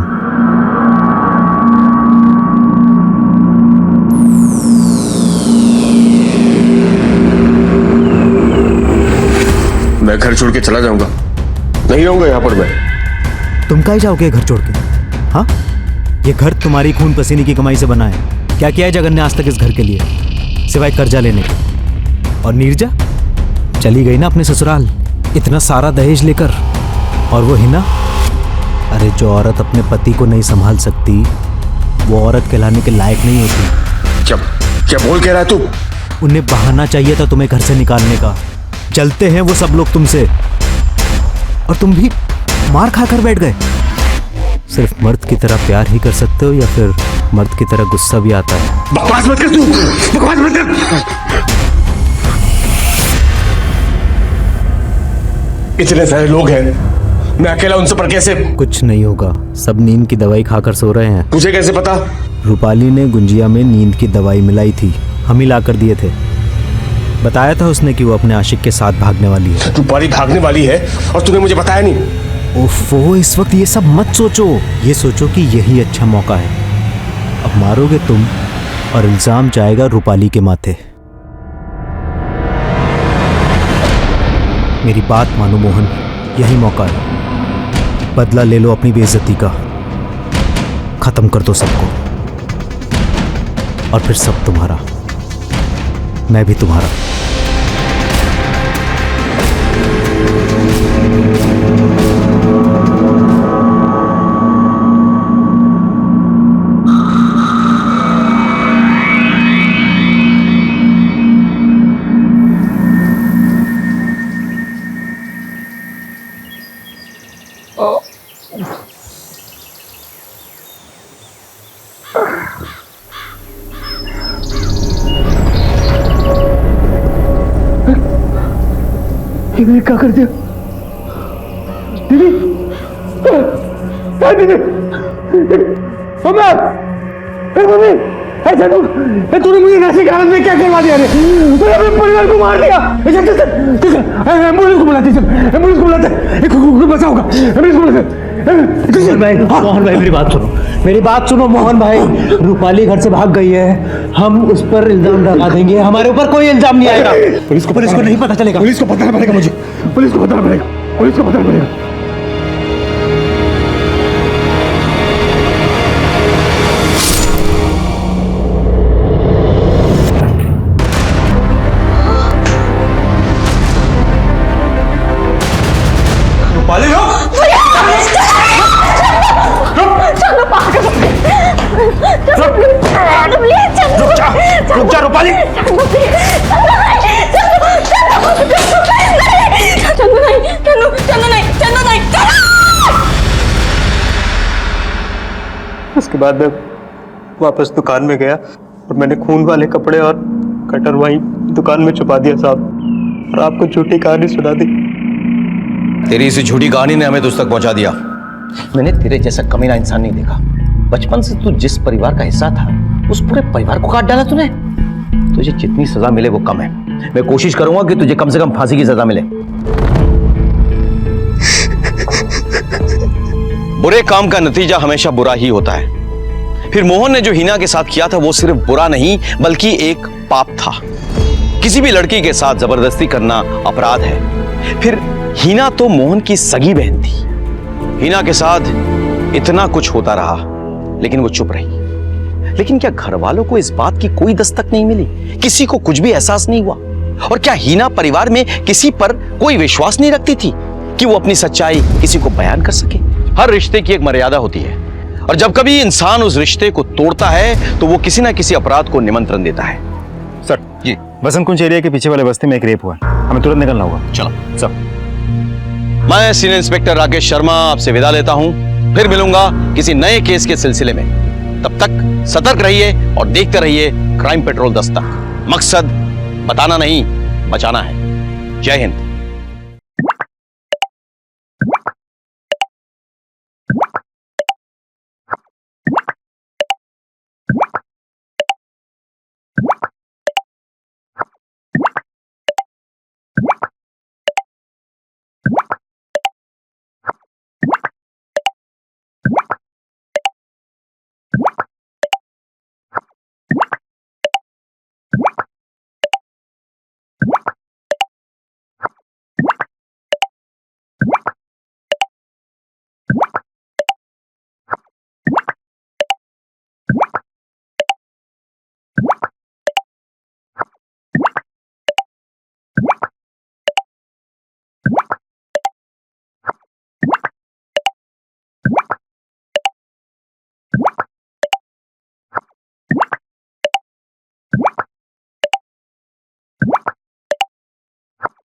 S10: मैं घर छोड़ के चला जाऊंगा, नहीं रहूंगा यहाँ पर मैं।
S12: तुम काहे जाओगे घर छोड़ के? हाँ, ये घर तुम्हारी खून पसीने की कमाई से बना है। क्या किया है जगन ने आज तक इस घर के लिए, सिवाय कर्जा लेने के? और नीरजा चली गई ना अपने ससुराल, इतना सारा दहेज लेकर। और वो हिना, अरे जो औरत अपने पति को नहीं संभाल सकती वो औरत कहलाने के लायक नहीं होती।
S10: क्या क्या बोल कह रहा है तू?
S12: उन्हें बहाना चाहिए था तुम्हें घर से निकालने का। चलते हैं वो सब लोग तुमसे, और तुम भी मार खाकर बैठ गए। सिर्फ मर्द की तरह प्यार ही कर सकते हो या फिर मर्द की तरह गुस्सा भी आता है?
S10: बकवास मत कर तू, बकवास मत कर। इतने सारे लोग हैं, मैं अकेला उन सब पर कैसे?
S12: कुछ नहीं होगा, सब नींद की दवाई खाकर सो रहे हैं।
S10: तुझे कैसे पता?
S12: रूपाली ने गुंजिया में नींद की दवाई मिलाई थी, हम ही ला कर दिए थे। बताया था उसने कि वो अपने आशिक के साथ भागने वाली है।
S10: रूपाली भागने वाली है और तूने मुझे बताया नहीं?
S12: ओफो, इस वक्त ये सब मत सोचो, ये सोचो कि यही अच्छा मौका है। अब मारोगे तुम और इल्जाम जाएगा रूपाली के माथे। मेरी बात मानो मोहन, यही मौका है। बदला ले लो अपनी बेइज्जती का, खत्म कर दो सबको, और फिर सब तुम्हारा, मैं भी तुम्हारा।
S4: मैंने क्या कर दिया? दीदी, दीदी, मम्मी, ऐसा तूने मुझे नशे की हालत में क्या करवा दिया? तूने अपने परिवार को मार दिया। एम्बुलेंस को बुलाते, एम्बुलेंस को बुलाते, बचाओगा, एम्बुलेंस को बुलाते।
S9: मोहन भाई मेरी बात सुनो, मेरी बात सुनो मोहन भाई। रूपाली घर से भाग गई है, हम उस पर इल्जाम लगा देंगे, हमारे ऊपर कोई इल्जाम नहीं आएगा। पुलिस को नहीं पता चलेगा।
S4: पुलिस को पता पड़ेगा मुझे, पुलिस को पता पड़ेगा, पुलिस को पता पड़ेगा।
S10: रुक जा रूपाली।
S8: उसके बाद मैं वापस दुकान में गया और मैंने खून वाले कपड़े और कटर वहीं दुकान में छुपा दिया साहब, और आपको झूठी कहानी सुना दी।
S7: तेरी इसी झूठी कहानी ने हमें तुझ तक पहुंचा दिया। मैंने तेरे जैसा कमीना इंसान नहीं देखा। बचपन से तू जिस परिवार का हिस्सा था, उस पूरे परिवार को काट डाला तूने। तुझे जितनी सजा मिले वो कम है। मैं कोशिश करूंगा कि तुझे कम से कम फांसी की सजा मिले। बुरे काम का नतीजा हमेशा बुरा ही होता है। फिर मोहन ने जो हिना के साथ किया था वो सिर्फ बुरा नहीं बल्कि एक पाप था। किसी भी लड़की के साथ जबरदस्ती करना अपराध है। फिर हिना तो मोहन की सगी बहन थी। हिना के साथ इतना कुछ होता रहा लेकिन वो चुप रही। लेकिन क्या घर वालों को इस बात की कोई दस्तक नहीं मिली? किसी को कुछ भी एहसास नहीं हुआ? और क्या हिना परिवार में किसी पर कोई विश्वास नहीं रखती थी कि वो अपनी सच्चाई किसी को बयान कर सके? हर रिश्ते की एक मर्यादा होती है और जब कभी इंसान उस रिश्ते को तोड़ता है तो वो किसी ना किसी अपराध को निमंत्रण देता है।
S12: सर जी, बसंत कुंज एरिया के पीछे वाले बस्ती में एक रेप हुआ है, हमें तुरंत निकलना होगा।
S7: चलो
S12: सर।
S7: मैं सीनियर इंस्पेक्टर राकेश शर्मा आपसे विदा लेता हूं। फिर मिलूंगा किसी नए केस के सिलसिले में। तब तक सतर्क रहिए और देखते रहिए क्राइम पेट्रोल दस्तक। मकसद बताना नहीं, बचाना है। जय हिंद।